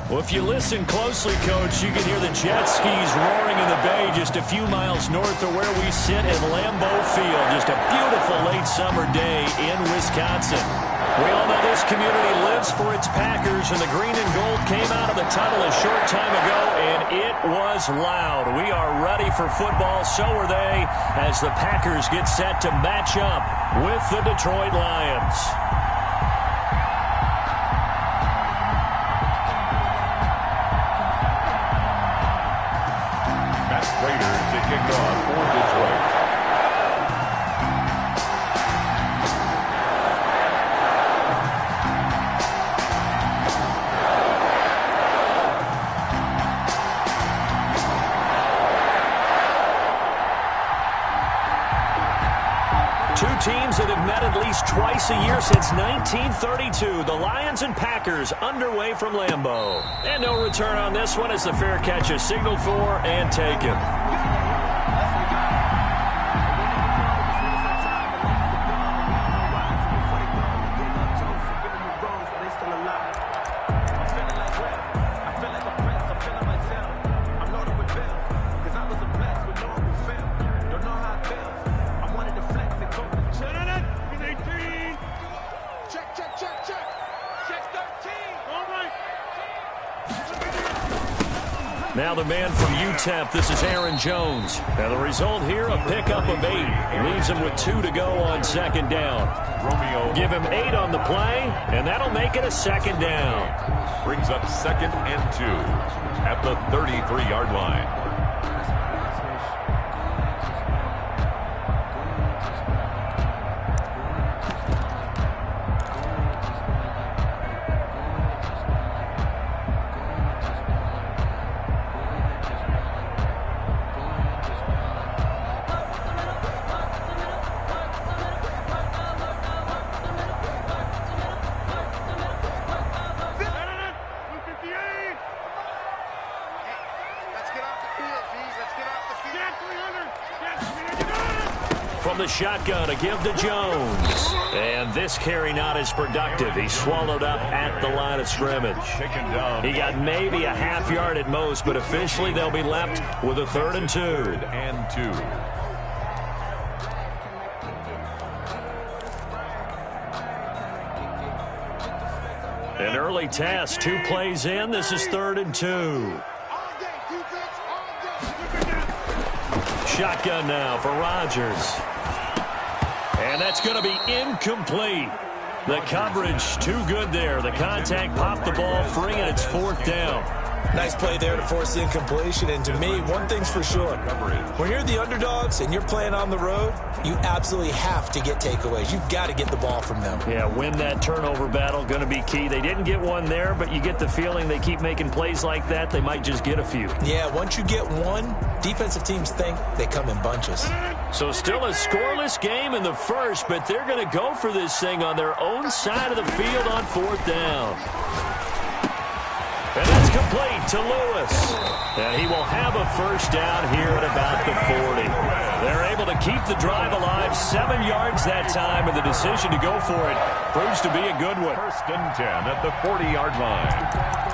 Well, if you listen closely, Coach, you can hear the jet skis roaring in the bay just a few miles north of where we sit at Lambeau Field. Just a beautiful late summer day in Wisconsin. We all know this community lives for its Packers, and the green and gold came out of the tunnel a short time ago, and it was loud. We are ready for football, so are they, as the Packers get set to match up with the Detroit Lions. Kicked off for Detroit. Two teams that have met at least twice a year since 1932. The Lions and Packers underway from Lambeau. And no return on this one as the fair catch is signaled for and taken. Now the man from UTEP, this is Aaron Jones. Now the result here, a pickup of 8. Leaves him with 2 to go on second down. Romeo. Give him 8 on the play, and that'll make it a second down. Brings up 2nd and 2 at the 33-yard line. From the shotgun, a give to Jones. And this carry not as productive. He swallowed up at the line of scrimmage. He got maybe a half yard at most, but officially they'll be left with a 3rd and 2. 3rd and 2. An early test, 2 plays in. This is 3rd and 2. Shotgun now for Rodgers. And that's going to be incomplete. The coverage too good there. The contact popped the ball free, and it's 4th down. Nice play there to force the incompletion. And to me, one thing's for sure. When you're the underdogs and you're playing on the road, you absolutely have to get takeaways. You've got to get the ball from them. Yeah, win that turnover battle, going to be key. They didn't get one there, but you get the feeling they keep making plays like that, they might just get a few. Yeah, once you get one, defensive teams think they come in bunches. So still a scoreless game in the first, but they're going to go for this thing on their own side of the field on 4th down. And that's complete to Lewis. And he will have a first down here at about the 40. They're able to keep the drive alive, 7 yards that time, and the decision to go for it proves to be a good one. 1st and 10 at the 40-yard line.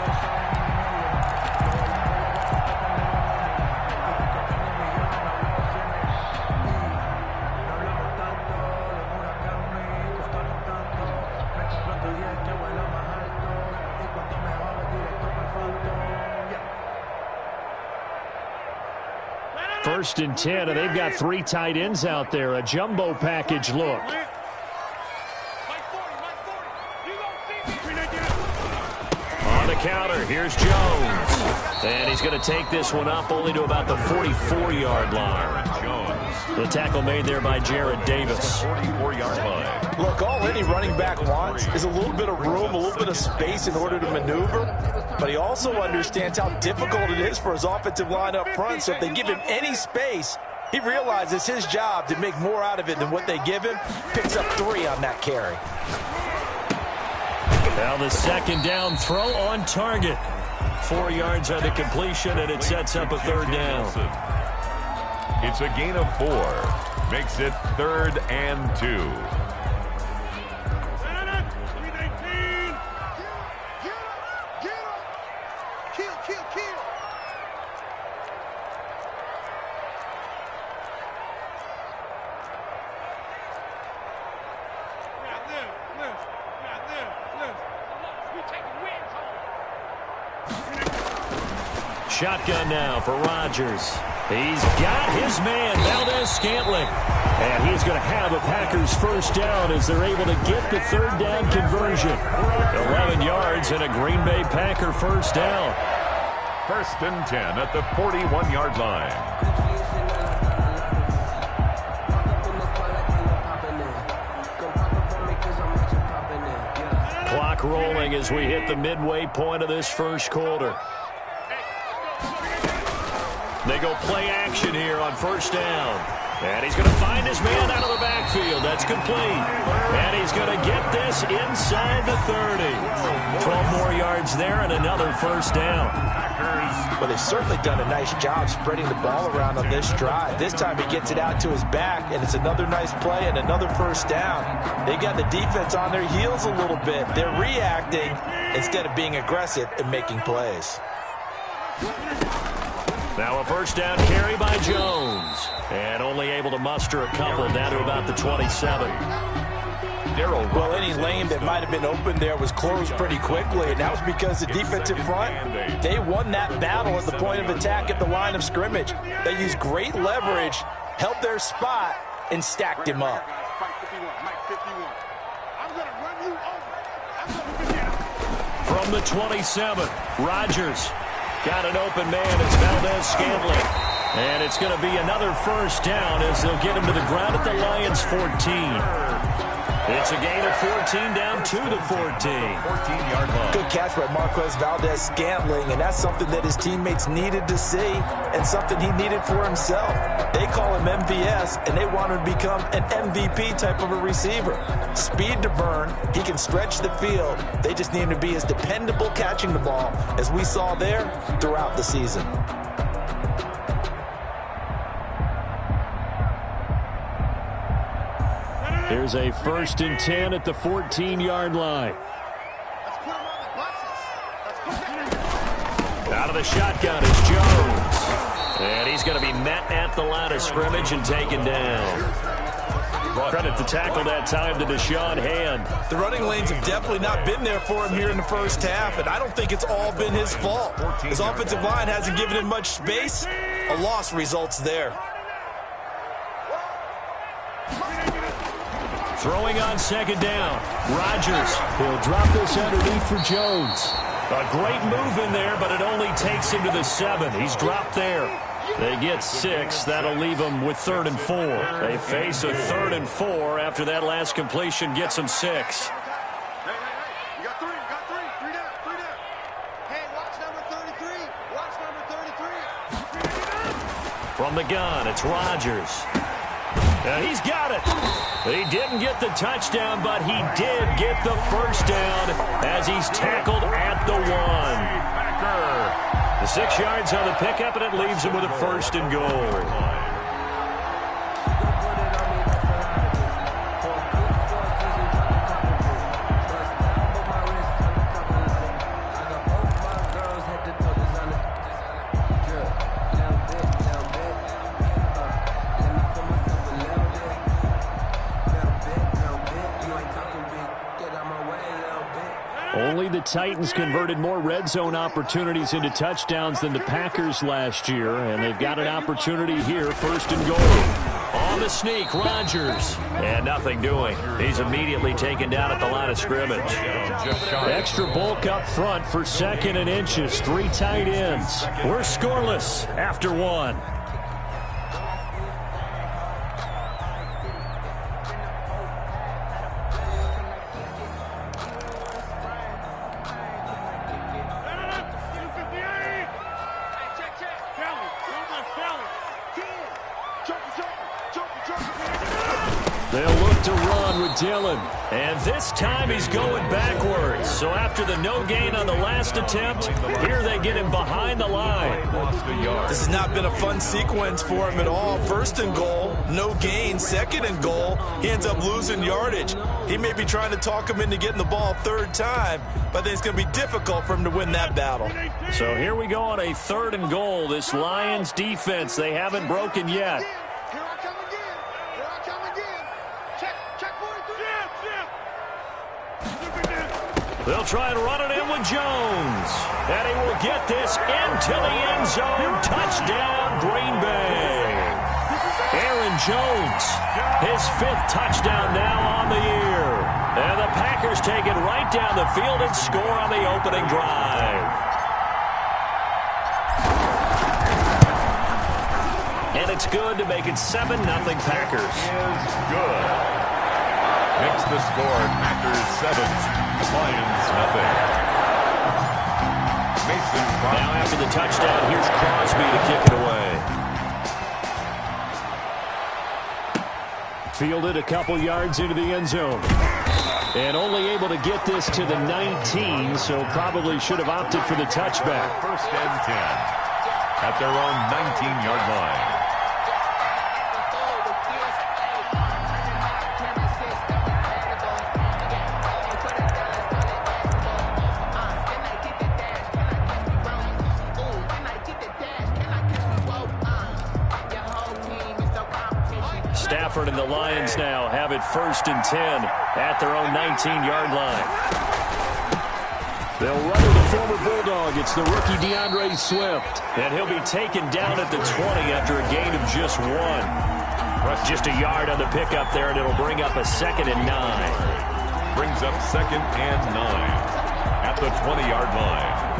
First and 10, and they've got 3 tight ends out there. A jumbo package look. On the counter, here's Jones. And he's going to take this one up only to about the 44-yard line. The tackle made there by Jared Davis. 44-yard line. Look, all any running back wants is a little bit of room, a little bit of space in order to maneuver. But he also understands how difficult it is for his offensive line up front. So if they give him any space, he realizes his job to make more out of it than what they give him. Picks up 3 on that carry. Now the second down throw on target. 4 yards on the completion, and it sets up a 3rd down. It's a gain of 4. Makes it 3rd and 2. Shotgun now for Rodgers. He's got his man, Valdez-Scantling. And he's going to have a Packers first down as they're able to get the third down conversion. 11 yards and a Green Bay Packer first down. 1st and 10 at the 41-yard line. Clock rolling as we hit the midway point of this first quarter. They go play action here on first down. And he's going to find his man out of the backfield. That's complete. And he's going to get this inside the 30. 12 more yards there and another first down. Well, they've certainly done a nice job spreading the ball around on this drive. This time he gets it out to his back, and it's another nice play and another first down. They got the defense on their heels a little bit. They're reacting instead of being aggressive and making plays. Now a first down carry by Jones. And only able to muster a couple down to about the 27. Well, any lane that might have been open there was closed pretty quickly, and that was because the defensive front, they won that battle at the point of attack at the line of scrimmage. They used great leverage, held their spot, and stacked him up. From the 27, Rodgers got an open man. It's Valdez-Scantling. And it's going to be another first down as they'll get him to the ground at the Lions' 14. It's a gain of 14 down to the 14. 14-yard line. Good catch by Marquez Valdez-Scantling, and that's something that his teammates needed to see and something he needed for himself. They call him MVS, and they want him to become an MVP type of a receiver. Speed to burn. He can stretch the field. They just need him to be as dependable catching the ball as we saw there throughout the season. Here's a 1st and 10 at the 14-yard line. Out of the shotgun is Jones. And he's going to be met at the line of scrimmage and taken down. Credit the tackle that time to Deshaun Hand. The running lanes have definitely not been there for him here in the first half, and I don't think it's all been his fault. His offensive line hasn't given him much space. A loss results there. Throwing on second down. Rodgers. He'll drop this underneath for Jones. A great move in there, but it only takes him to the 7. He's dropped there. They get 6. That'll leave them with 3rd and 4. They face a 3rd and 4 after that last completion gets them 6. You got 3. Three down. Hey, watch number 33. From the gun, it's Rodgers. And he's got it. He didn't get the touchdown, but he did get the first down as he's tackled at the 1. The 6 yards on the pickup, and it leaves him with a 1st and goal. Only the Titans converted more red zone opportunities into touchdowns than the Packers last year, and they've got an opportunity here, 1st and goal. On the sneak, Rodgers. And nothing doing. He's immediately taken down at the line of scrimmage. Extra bulk up front for 2nd and inches. 3 tight ends. We're scoreless after 1. They'll look to run with Dillon. And this time he's going backwards. So after the no gain on the last attempt, here they get him behind the line. This has not been a fun sequence for him at all. First and goal, no gain. Second and goal, he ends up losing yardage. He may be trying to talk him into getting the ball third time, but I think it's going to be difficult for him to win that battle. So here we go on a 3rd and goal. This Lions defense, they haven't broken yet. Here I come again. Here I come again. Check 43. They'll try and run it in with Jones. And he will get this into the end zone. Touchdown, Green Bay. Aaron Jones, his 5th touchdown now on the year. And the Packers take it right down the field and score on the opening drive. And it's good to make it 7-0 Packers. Is good. Makes the score Packers 7, Lions nothing. Mason Crosby. Now after the touchdown, here's Crosby to kick it away. Fielded a couple yards into the end zone. And only able to get this to the 19, so probably should have opted for the touchback. 1st and 10 at their own 19-yard line. Stafford and the Lions now have it 1st and 10 at their own 19-yard line. They'll run to the former Bulldog. It's the rookie DeAndre Swift. And he'll be taken down at the 20 after a gain of just 1. Just a yard on the pickup there, and it'll bring up a 2nd and 9. Brings up 2nd and 9 at the 20-yard line.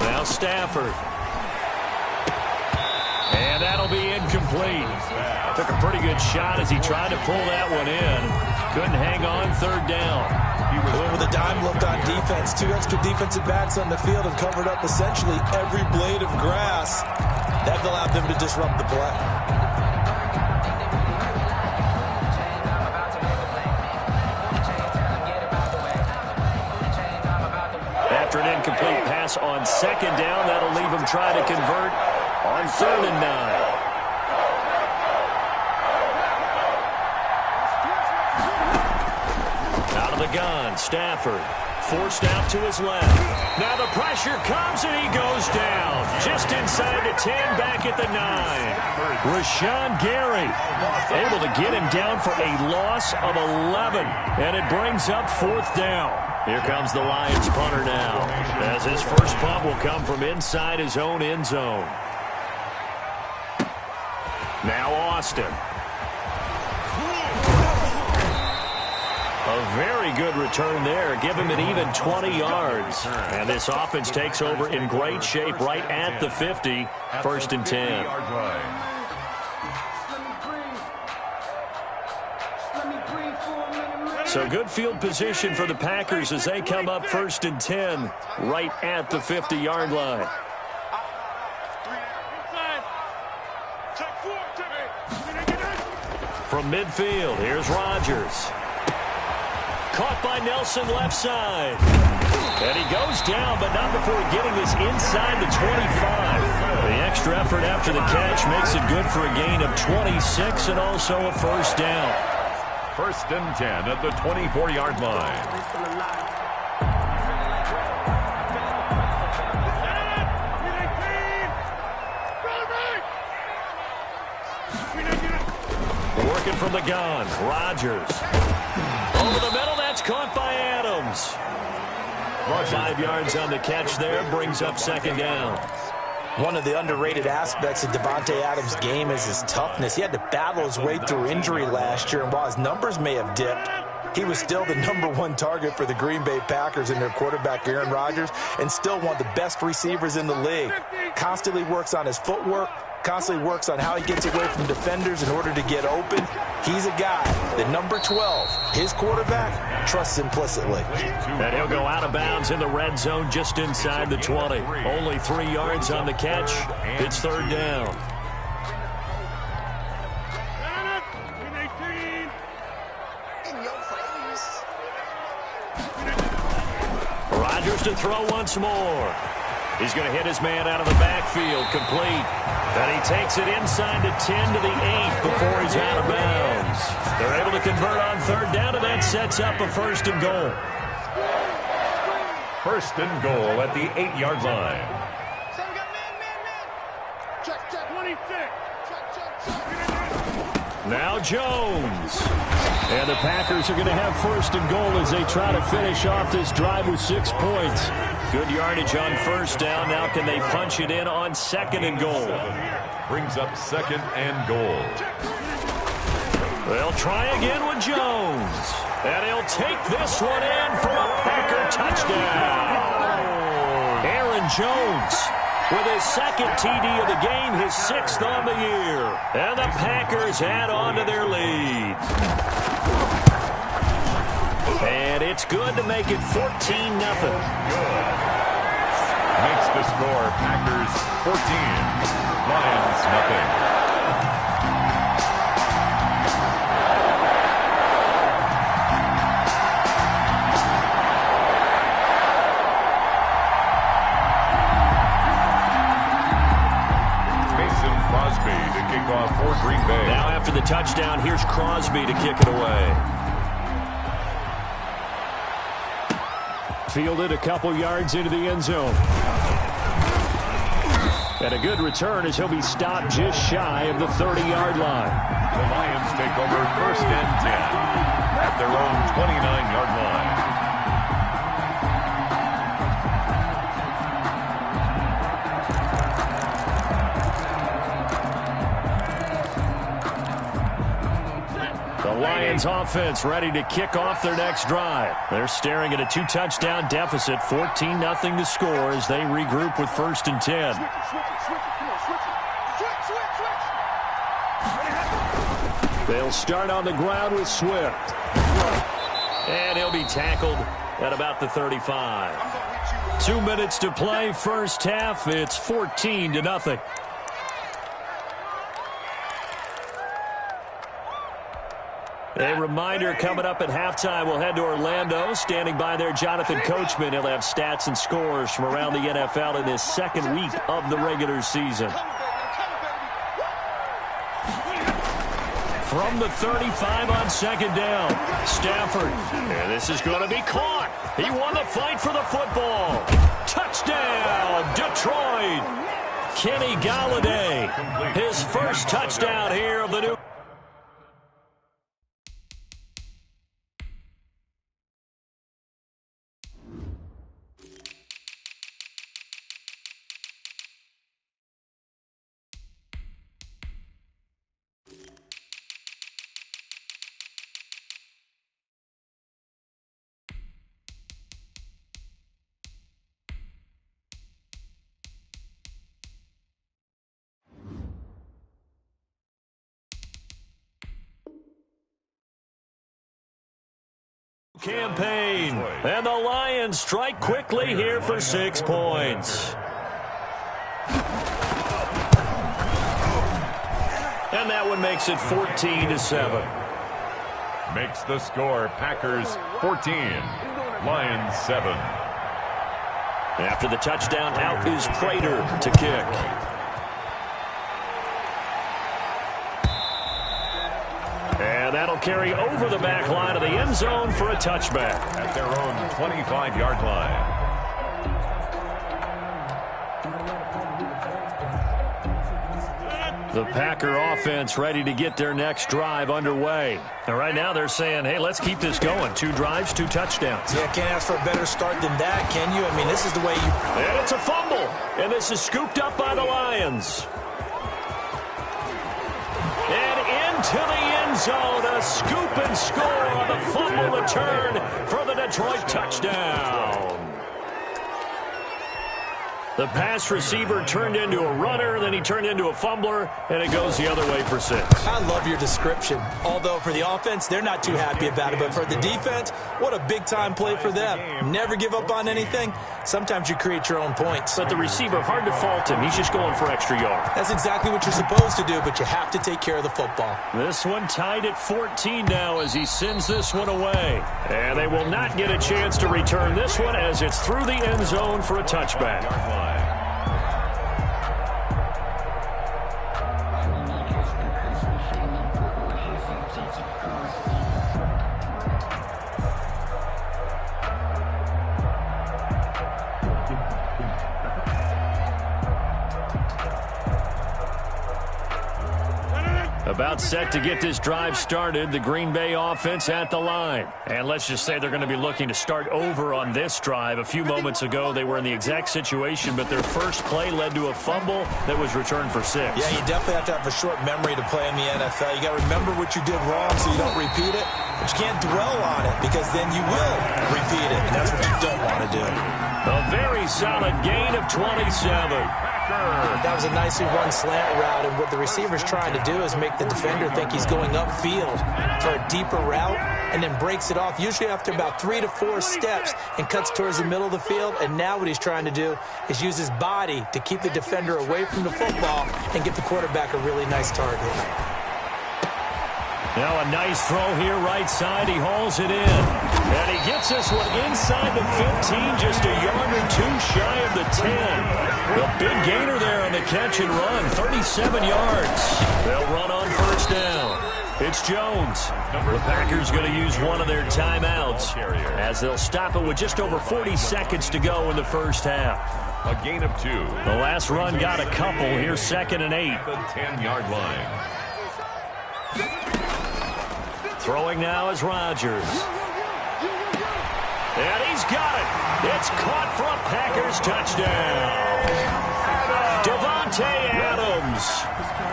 Now Stafford. And that'll be incomplete. Took a pretty good shot as he tried to pull that one in. Couldn't hang on 3rd down. He was with a dime left on defense. 2 extra defensive backs on the field and covered up essentially every blade of grass. That allowed them to disrupt the play. After an incomplete pass on 2nd down, that'll leave him trying to convert on 3rd and 9. Out of the gun, Stafford. Forced out to his left. Now the pressure comes and he goes down. Just inside the 10, back at the 9. Rashawn Gary able to get him down for a loss of 11. And it brings up 4th down. Here comes the Lions punter now, as his first punt will come from inside his own end zone. Now Austin. A very good return there. Give him an even 20 yards. And this offense takes over in great shape right at the 50. 1st and 10. So good field position for the Packers as they come up 1st and 10 right at the 50-yard line. From midfield, here's Rodgers. Caught by Nelson left side. And he goes down, but not before getting this inside the 25. The extra effort after the catch makes it good for a gain of 26 and also a 1st down. 1st and 10 at the 24-yard line. Working from the gun, Rodgers. Over the middle, that's caught by Adams. 5 yards on the catch there, brings up 2nd down. One of the underrated aspects of Devontae Adams' game is his toughness. He had to battle his way through injury last year, and while his numbers may have dipped, He was still the #1 target for the Green Bay Packers and their quarterback, Aaron Rodgers, and still one of the best receivers in the league. Constantly works on his footwork, constantly works on how he gets away from defenders in order to get open. He's a guy that number 12, his quarterback, trusts implicitly. And he'll go out of bounds in the red zone just inside the 20. Only 3 yards on the catch. It's third down. Rodgers to throw once more. He's going to hit his man out of the backfield, complete. And he takes it inside the 10 to the 8 before he's out of bounds. They're able to convert on third down, and that sets up a first and goal. First and goal at the 8-yard line. Now Jones. And the Packers are going to have first and goal as they try to finish off this drive with 6 points. Good yardage on first down. Now can they punch it in on second and goal? Brings up second and goal. They'll try again with Jones. And he'll take this one in for a Packer touchdown. Aaron Jones with his second TD of the game, his 6th on the year. And the Packers add on to their lead. And it's good to make it 14-0. Good. Makes the score Packers 14, Lions nothing. For Green Bay. Now after the touchdown, here's Crosby to kick it away. Fielded a couple yards into the end zone. And a good return as he'll be stopped just shy of the 30-yard line. The Lions take over first and 10 at their own 29-yard line. Lions offense ready to kick off their next drive. They're staring at a 2-touchdown deficit, 14-0 to score as they regroup with first and 10. They'll start on the ground with Swift. And he'll be tackled at about the 35. 2 minutes to play, first half. It's 14-0. A reminder coming up at halftime, we'll head to Orlando. Standing by there, Jonathan Coachman. He'll have stats and scores from around the NFL in his second week of the regular season. From the 35 on second down, Stafford. And this is going to be caught. He won the fight for the football. Touchdown, Detroit. Kenny Golladay, his first touchdown here of the new. Campaign, and the Lions strike quickly here for 6 points. And that one makes it 14-7. Makes the score Packers 14, Lions 7. After the touchdown, out is Prater to kick. And that'll carry over the back line of the end zone for a touchback. At their own 25-yard line. The Packer offense ready to get their next drive underway. And right now they're saying, hey, let's keep this going. 2 drives, 2 touchdowns. Yeah, can't ask for a better start than that, can you? I mean, this is the way you... And it's a fumble. And this is scooped up by the Lions. And into the end zone. A scoop and score on the fumble return for the Detroit touchdown. The pass receiver turned into a runner, then he turned into a fumbler, and it goes the other way for 6. I love your description. Although for the offense, they're not too happy about it. But for the defense, what a big-time play for them. Never give up on anything. Sometimes you create your own points. But the receiver, hard to fault him. He's just going for extra yard. That's exactly what you're supposed to do, but you have to take care of the football. This one tied at 14 now as he sends this one away. And they will not get a chance to return this one as it's through the end zone for a touchback. About set to get this drive started, the Green Bay offense at the line. And let's just say they're going to be looking to start over on this drive. A few moments ago, they were in the exact situation, but their first play led to a fumble that was returned for 6. Yeah, you definitely have to have a short memory to play in the NFL. You got to remember what you did wrong so you don't repeat it, but you can't dwell on it because then you will repeat it, and that's what you don't want to do. A very solid gain of 27. That was a nicely run slant route, and what the receiver's trying to do is make the defender think he's going upfield for a deeper route and then breaks it off, usually after about 3 to 4 steps, and cuts towards the middle of the field. And now what he's trying to do is use his body to keep the defender away from the football and get the quarterback a really nice target. Now a nice throw here right side. He hauls it in. And he gets this one inside the 15, just a yard or 2 shy of the 10. The big gainer there on the catch and run, 37 yards. They'll run on first down. It's Jones. The Packers going to use one of their timeouts as they'll stop it with just over 40 seconds to go in the first half. A gain of 2. The last run got a couple. Here's 2nd and 8. The 10-yard line. Throwing now is Rodgers. And he's got it. It's caught for a Packers touchdown. Devontae Adams.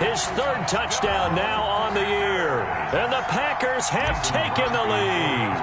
His 3rd touchdown now on the year. And the Packers have taken the lead.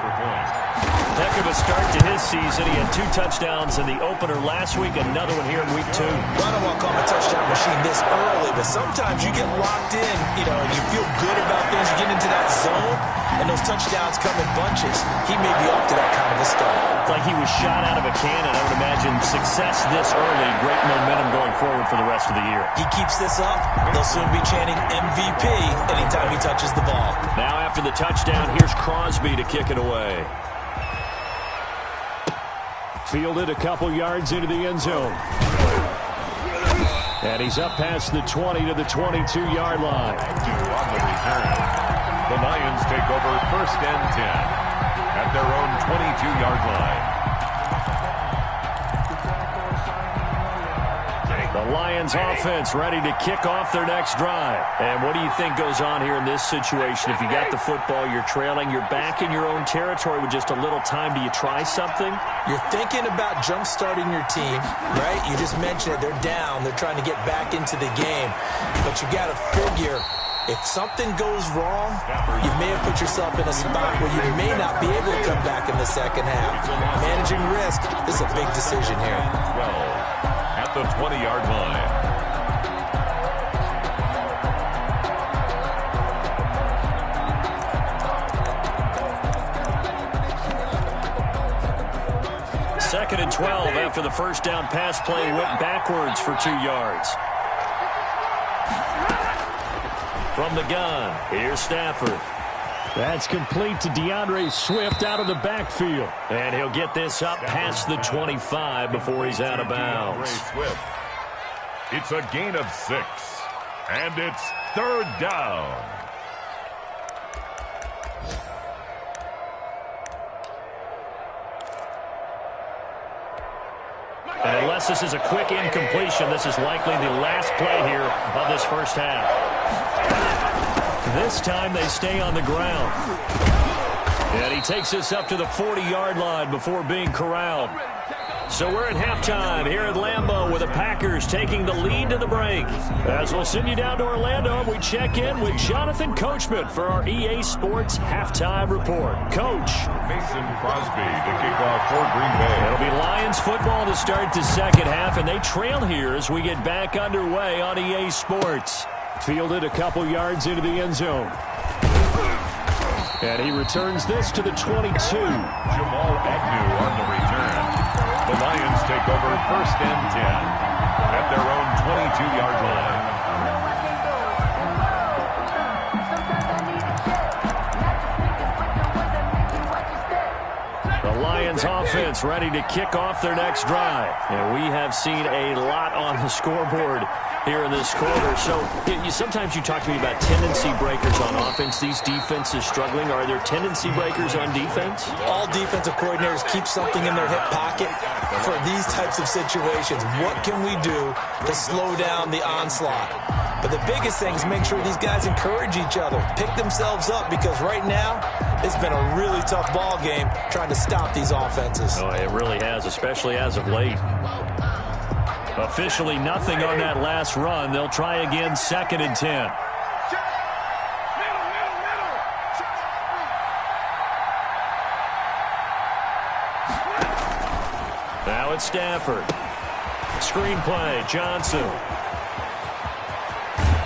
Heck of a start to his season. He had 2 touchdowns in the opener last week, another one here in week 2. I don't want to call him a touchdown machine this early, but sometimes you get locked in, and you feel good about things. You get into that zone, and those touchdowns come in bunches. He may be off to that kind of a start. It's like he was shot out of a cannon. I would imagine success this early, great momentum going forward for the rest of the year. He keeps this up, they'll soon be chanting MVP anytime he touches the ball. Now after the touchdown, here's Crosby to kick it away. Fielded a couple yards into the end zone. And he's up past the 20 to the 22-yard line. On the return, the Lions take over 1st and 10 at their own 22-yard line. The Lions offense ready to kick off their next drive. And what do you think goes on here in this situation? If you got the football, you're trailing, you're back in your own territory with just a little time. Do you try something? You're thinking about jump-starting your team, right? You just mentioned it. They're down. They're trying to get back into the game. But you got to figure, if something goes wrong, you may have put yourself in a spot where you may not be able to come back in the second half. Managing risk is a big decision here. 12 at the 20-yard line. Second and 12 after the first down pass play went backwards for 2 yards. From the gun, here's Stafford. That's complete to DeAndre Swift out of the backfield. And he'll get this up past the 25 before he's out of bounds. Swift. It's a gain of 6. And it's 3rd down. And unless this is a quick incompletion, this is likely the last play here of this first half. This time they stay on the ground. And he takes this up to the 40-yard line before being corralled. So we're at halftime here at Lambeau with the Packers taking the lead to the break. As we'll send you down to Orlando, we check in with Jonathan Coachman for our EA Sports Halftime Report. Coach. Mason Crosby to kick off for Green Bay. It'll be Lions football to start the second half, and they trail here as we get back underway on EA Sports. Fielded a couple yards into the end zone. And he returns this to the 22. Jamal Agnew on the return. The Lions take over 1st and 10 at their own 22-yard line. The Lions offense ready to kick off their next drive. And we have seen a lot on the scoreboard here in this quarter. So sometimes you talk to me about tendency breakers on offense. These defenses struggling. Are there tendency breakers on defense? All defensive coordinators keep something in their hip pocket for these types of situations. What can we do to slow down the onslaught? But the biggest thing is make sure these guys encourage each other, pick themselves up, because right now it's been a really tough ball game trying to stop these offenses. Oh, it really has, especially as of late. Officially nothing on that last run. They'll try again 2nd and 10. Now it's Stafford. Screenplay, Johnson.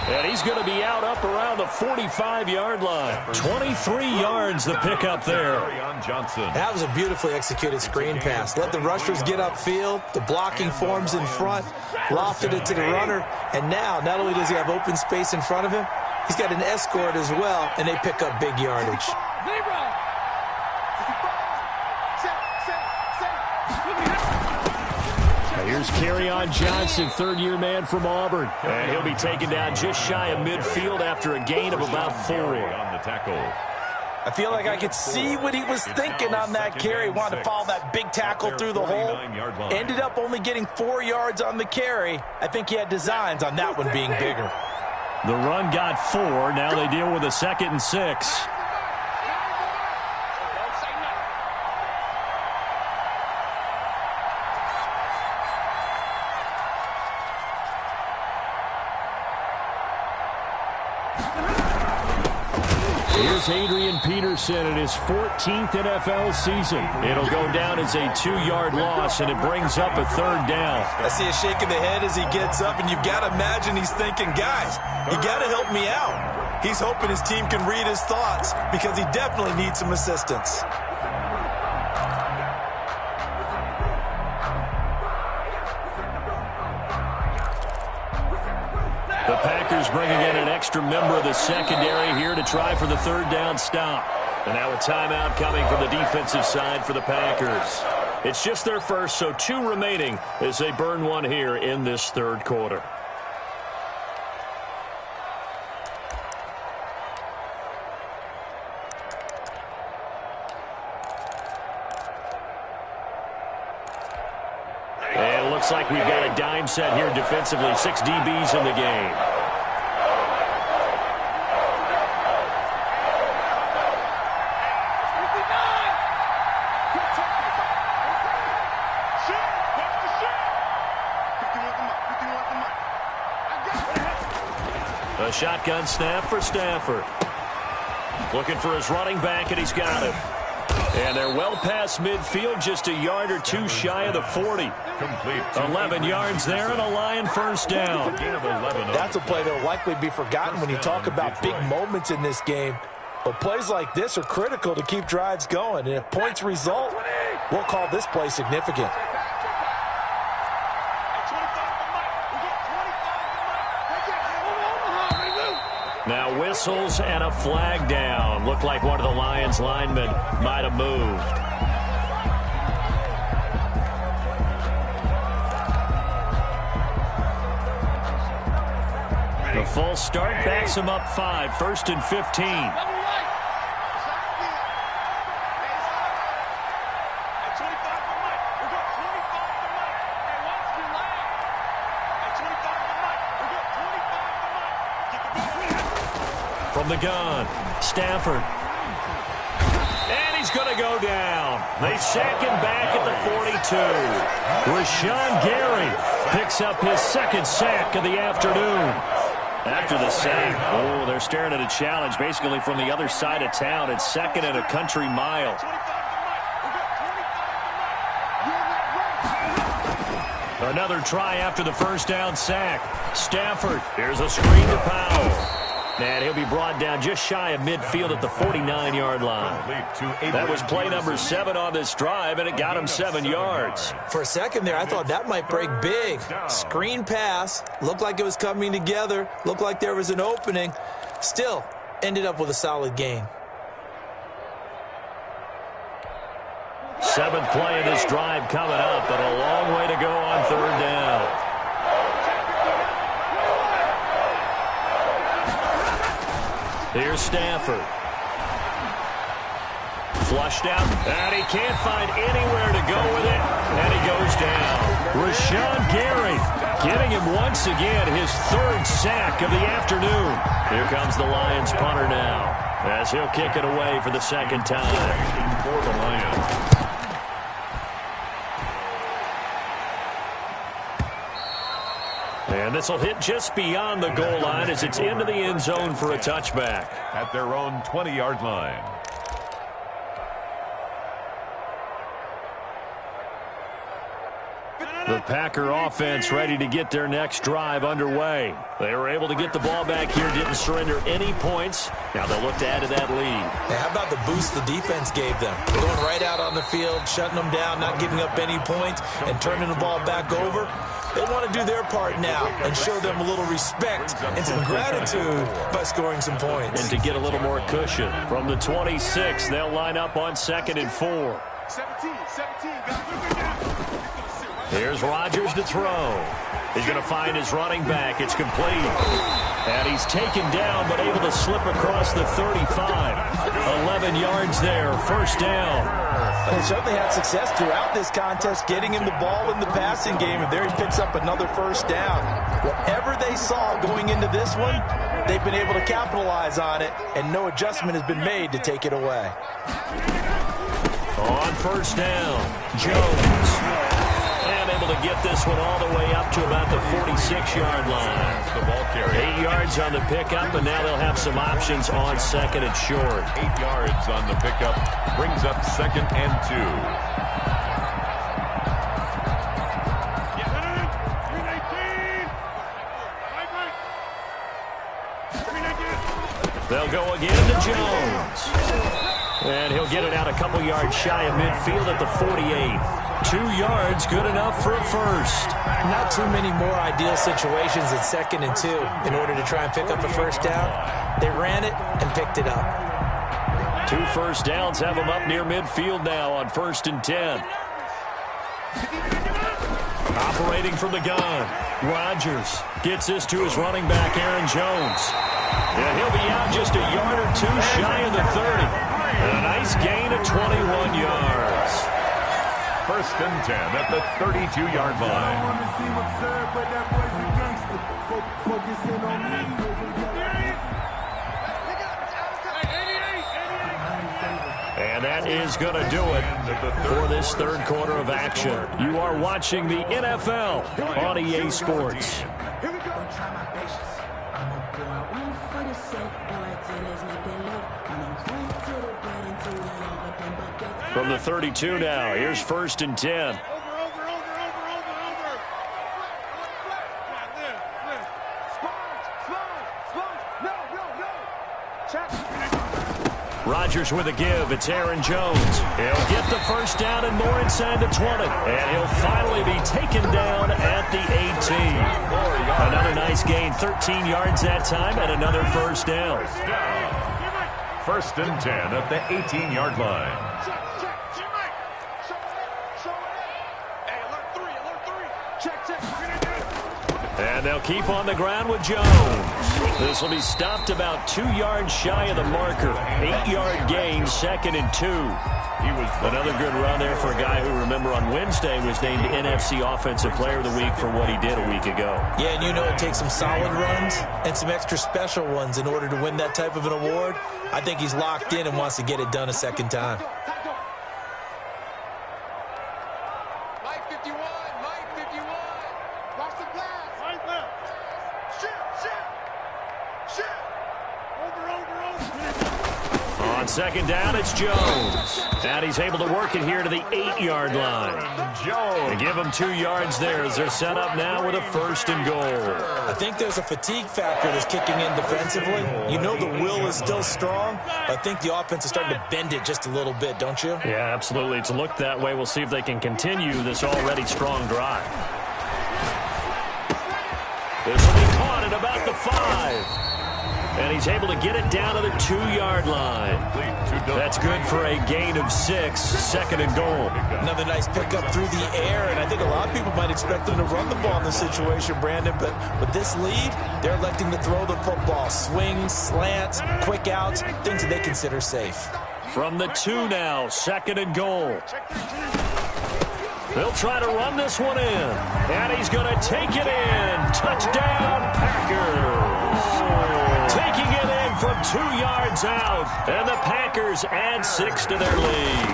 And he's going to be out up around the 45-yard line. 23 yards the pickup there. That was a beautifully executed screen pass. Let the rushers get upfield. The blocking forms in front. Lofted it to the runner. And now, not only does he have open space in front of him, he's got an escort as well, and they pick up big yardage. Here's Kerryon Johnson, third-year man from Auburn. And he'll be taken down just shy of midfield after a gain of about 4. On the tackle. I feel like I could see what he was thinking on that carry. Wanted to follow that big tackle through the hole. Ended up only getting 4 yards on the carry. I think he had designs on that one being bigger. The run got 4. Now they deal with a 2nd and 6. Here's Adrian Peterson in his 14th NFL season. It'll go down as a 2-yard loss, and it brings up a 3rd down. I see a shake of the head as he gets up, and you've got to imagine he's thinking, guys, you got to help me out. He's hoping his team can read his thoughts because he definitely needs some assistance. The Packers bringing in an extra member of the secondary here to try for the 3rd down stop. And now a timeout coming from the defensive side for the Packers. It's just their first, so 2 remaining as they burn one here in this 3rd quarter. And it looks like we've got a dime set here defensively. 6 DBs in the game. A shotgun snap for Stafford. Looking for his running back, and he's got him. And they're well past midfield, just a yard or 2 shy of the 40. Complete. 11 yards there and a Lion 1st down. That's a play that will likely be forgotten when you talk about big moments in this game. But plays like this are critical to keep drives going. And if points result, we'll call this play significant. Now whistles and a flag down. Looked like one of the Lions linemen might have moved. The false start backs him up 5. 1st and 15. From the gun, Stafford. And he's going to go down. They sack him back at the 42. Rashawn Gary picks up his second sack of the afternoon. After the sack, they're staring at a challenge basically from the other side of town. It's second and a country mile. Another try after the first down sack. Stafford, here's a screen to Powell. And he'll be brought down just shy of midfield at the 49-yard line. That was play number 7 on this drive, and it got him 7 yards. For a second there, I thought that might break big. Screen pass. Looked like it was coming together. Looked like there was an opening. Still, ended up with a solid gain. 7th play of this drive coming up, but a long way to go on 3rd down. Here's Stafford. Flushed out, and he can't find anywhere to go with it, and he goes down. Rashawn Gary getting him once again his 3rd sack of the afternoon. Here comes the Lions punter now, as he'll kick it away for the 2nd time. For the Lions. And this will hit just beyond the goal line as it's into the end zone for a touchback. At their own 20-yard line. The Packer offense ready to get their next drive underway. They were able to get the ball back here, didn't surrender any points. Now they'll look to add to that lead. Now, how about the boost the defense gave them? Going right out on the field, shutting them down, not giving up any points, and turning the ball back over. They want to do their part now and show them a little respect and some gratitude by scoring some points. And to get a little more cushion. From the 26, they'll line up on 2nd and 4. 17. Here's Rodgers to throw. He's going to find his running back. It's complete. And he's taken down but able to slip across the 35. 11 yards there, 1st down. They certainly had success throughout this contest getting him the ball in the passing game, and there he picks up another 1st down. Whatever they saw going into this one, they've been able to capitalize on it, and no adjustment has been made to take it away. On 1st down, Jones. And able to get this one all the way up to about the 46-yard line. The ball carrier. 8 yards on the pickup, and now they'll have some options on 2nd and short. 8 yards on the pickup. Brings up 2nd and 2. They'll go again to Jones. And he'll get it out a couple yards shy of midfield at the 48. 2 yards, good enough for a 1st. Not too many more ideal situations at 2nd and 2 in order to try and pick up a 1st down. They ran it and picked it up. 2 1st downs have them up near midfield now on 1st and 10. Operating from the gun. Rodgers gets this to his running back, Aaron Jones. And he'll be out just a yard or 2 shy of the 30. And a nice gain of 21 yards. 1st and 10 at the 32-yard line. And that is going to do it for this 3rd quarter of action. You are watching the NFL on EA Sports. Here we go. From the 32 now, here's 1st and 10. Over. No. Check. Rodgers with a give. It's Aaron Jones. He'll get the 1st down and more inside the 20. And he'll finally be taken down at the 18. Another nice gain, 13 yards that time, and another 1st down. 1st and 10 at the 18-yard line. And they'll keep on the ground with Jones. This will be stopped about 2 yards shy of the marker. 8-yard gain, 2nd and 2. He was another good run there for a guy who, remember, on Wednesday was named NFC Offensive Player of the Week for what he did a week ago. Yeah, and you know it takes some solid runs and some extra special ones in order to win that type of an award. I think he's locked in and wants to get it done a 2nd time. second down, it's Jones. And he's able to work it here to the 8-yard line. They give him 2 yards there as they're set up now with a 1st and goal. I think there's a fatigue factor that's kicking in defensively. You know the will is still strong. I think the offense is starting to bend it just a little bit, don't you? Yeah, absolutely. It's looked that way. We'll see if they can continue this already strong drive. This will be caught at about the 5. And he's able to get it down to the 2-yard line. That's good for a gain of 6, 2nd and goal. Another nice pickup through the air, and I think a lot of people might expect them to run the ball in this situation, Brandon, but with this lead, they're electing to throw the football. Swings, slants, quick outs, things that they consider safe. From the 2 now, 2nd and goal. They'll try to run this one in, and he's going to take it in. Touchdown, Packers. Taking it in from 2 yards out, and the Packers add 6 to their lead.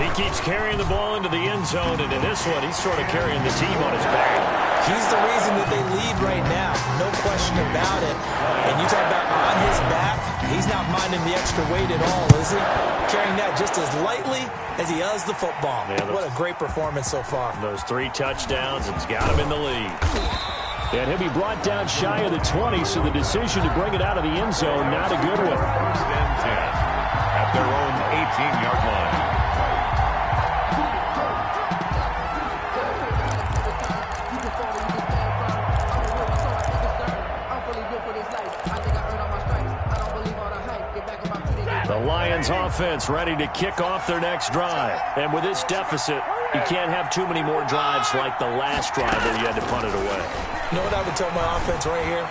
He keeps carrying the ball into the end zone, and in this one, he's sort of carrying the team on his back. He's the reason that they lead right now, no question about it. And you talk about on his back, he's not minding the extra weight at all, is he? Carrying that just as lightly as he does the football. Yeah, what a great performance so far. Those 3 touchdowns, it's got him in the lead. And he'll be brought down shy of the 20, so the decision to bring it out of the end zone, not a good one. 1st and 10 at their own 18-yard line. The Lions offense ready to kick off their next drive. And with this deficit, you can't have too many more drives like the last drive where you had to punt it away. You know what I would tell my offense right here?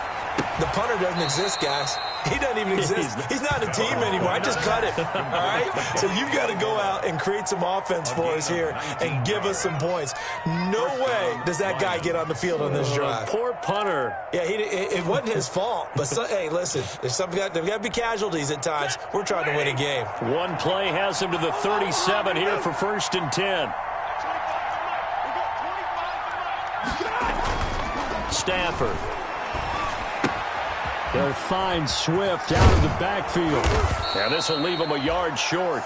The punter doesn't exist, guys. He doesn't even exist. He's not a team anymore. I just cut him, all right? So you've got to go out and create some offense for us here and give us some points. No way does that guy get on the field on this drive. Poor punter. Yeah, it wasn't his fault. But, hey, listen, there's got to be casualties at times. We're trying to win a game. One play has him to the 37 here for 1st and 10. Stafford. They'll find Swift out of the backfield. Now this will leave him a yard short.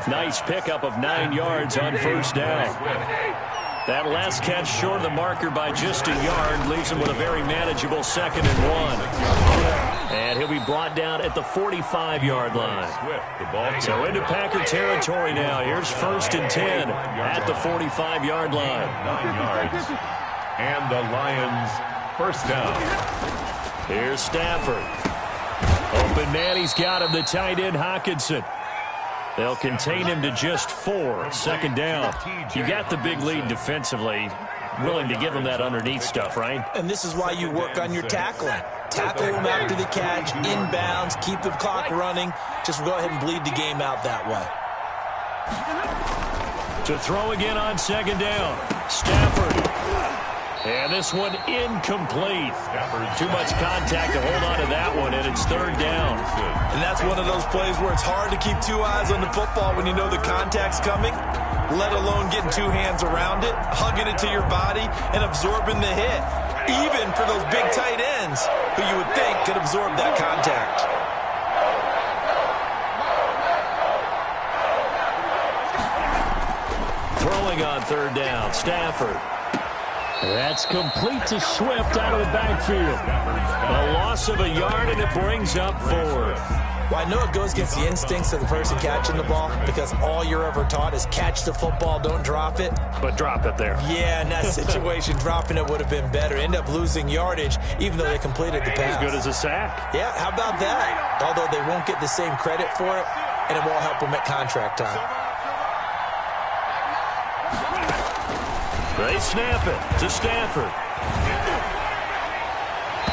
Nice pickup of 9 yards on 1st down. That last catch short of the marker by just a yard leaves him with a very manageable 2nd and 1. And he'll be brought down at the 45-yard line. So into Packer territory now. Here's 1st and 10 at the 45-yard line. 9 yards. And the Lions 1st down. Here's Stafford. Open man, he's got him, the tight end Hockenson. They'll contain him to just 4, 2nd down. You got the big lead defensively. Willing to give him that underneath stuff, right? And this is why you work on your tackling. Tackle him after the catch, inbounds, keep the clock running. Just go ahead and bleed the game out that way. To throw again on 2nd down. Stafford. And this one incomplete. Too much contact to hold on to that one, and it's 3rd down. And that's one of those plays where it's hard to keep 2 eyes on the football when you know the contact's coming, let alone getting 2 hands around it, hugging it to your body, and absorbing the hit, even for those big tight ends who you would think could absorb that contact. Throwing on 3rd down, Stafford. That's complete to Swift out of the backfield. A loss of a yard, and it brings up 4th. Well, I know it goes against the instincts of the person catching the ball because all you're ever taught is catch the football, don't drop it. But drop it there. Yeah, in that situation, dropping it would have been better. End up losing yardage, even though they completed the pass. As good as a sack. Yeah, how about that? Although they won't get the same credit for it, and it won't help them at contract time. They snap it to Stafford.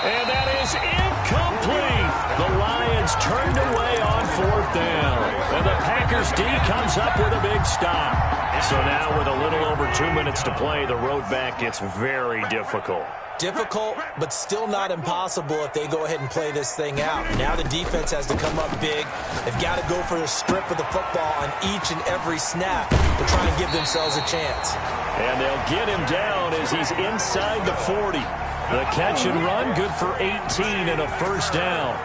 And that is incomplete. The Lions turned away on 4th down. And the Packers D comes up with a big stop. So now with a little over 2 minutes to play, the road back gets very difficult. Difficult, but still not impossible if they go ahead and play this thing out. Now the defense has to come up big. They've got to go for a strip of the football on each and every snap to try and give themselves a chance. And they'll get him down as he's inside the 40. The catch and run, good for 18 and a 1st down.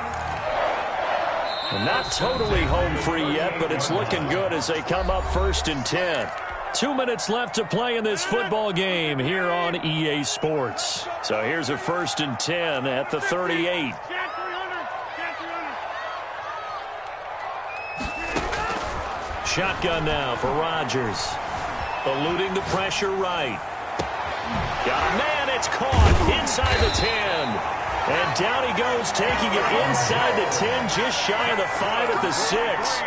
Not totally home free yet, but it's looking good as they come up 1st and 10. 2 minutes left to play in this football game here on EA Sports. So here's a 1st and 10 at the 38. Shotgun now for Rodgers. Eluding the pressure right. Got a man, it's caught inside the 10. And down he goes, taking it inside the 10, just shy of the 5 at the 6.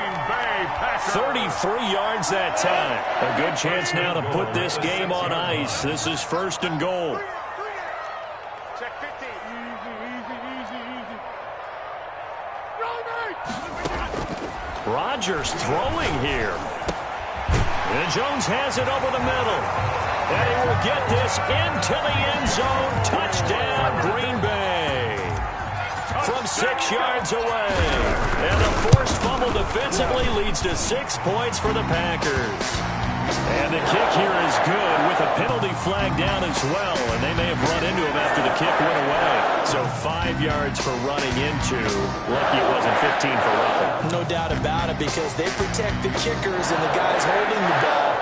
33 yards that time. A good chance now to put this game on ice. This is 1st and goal. Check 15. Rodgers throwing here. And Jones has it over the middle. And he will get this into the end zone. Touchdown, Green Bay. From 6 yards away. And a forced fumble defensively leads to 6 points for the Packers. And the kick here is good with a penalty flag down as well. And they may have run into him after the kick went away. So 5 yards for running into. Lucky it wasn't 15 for roughing. No doubt about it, because they protect the kickers and the guys holding the ball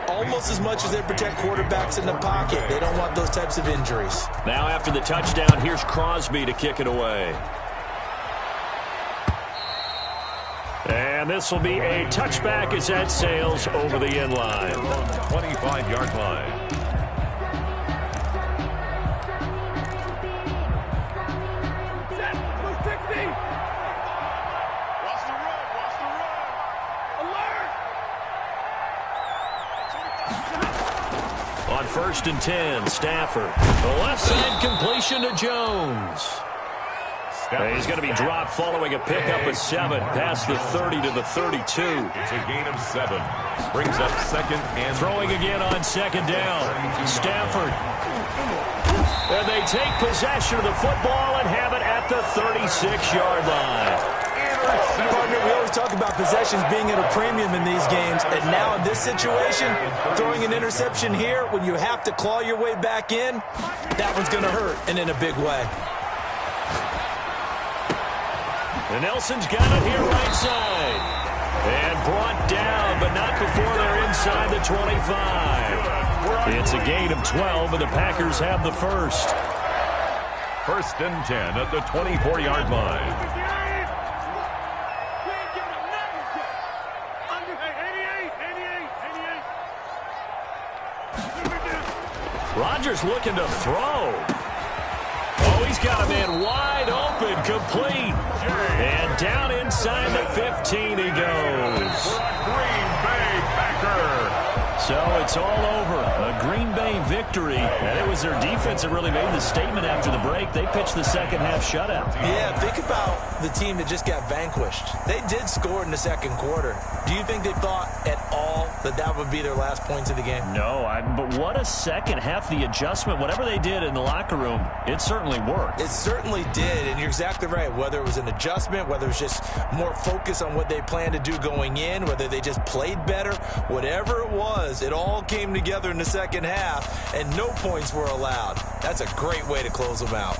almost as much as they protect quarterbacks in the pocket. They don't want those types of injuries. Now after the touchdown, here's Crosby to kick it away. And this will be a touchback as that sails over the end line. 25-yard line. On 1st and 10, Stafford. The left side completion to Jones. He's going to be dropped following a pickup of 7 past the 30 to the 32. It's a gain of 7. Brings up 2nd and throwing again on 2nd down. Stafford. And they take possession of the football and have it at the 36-yard line. Partner, we always talk about possessions being at a premium in these games, and now in this situation, throwing an interception here when you have to claw your way back in, that one's going to hurt, and in a big way. And Nelson's got it here right side. And brought down, but not before they're inside the 25. It's a gain of 12, and the Packers have the first. 1st and 10 at the 24-yard line. Rodgers looking to throw. Oh, he's got a man wide open, complete. And down inside the 15 he goes. Green Bay Packer. So it's all over. A Green Bay victory. And it was their defense that really made the statement after the break. They pitched the second half shutout. Yeah, think about the team that just got vanquished. They did score in the second quarter. Do you think they thought at all that that would be their last points of the game? No, but what a second half. The adjustment, whatever they did in the locker room, it certainly worked. It certainly did, and you're exactly right. Whether it was an adjustment, whether it was just more focus on what they planned to do going in, whether they just played better, whatever it was, it all came together in the second half, and no points were allowed. That's a great way to close them out.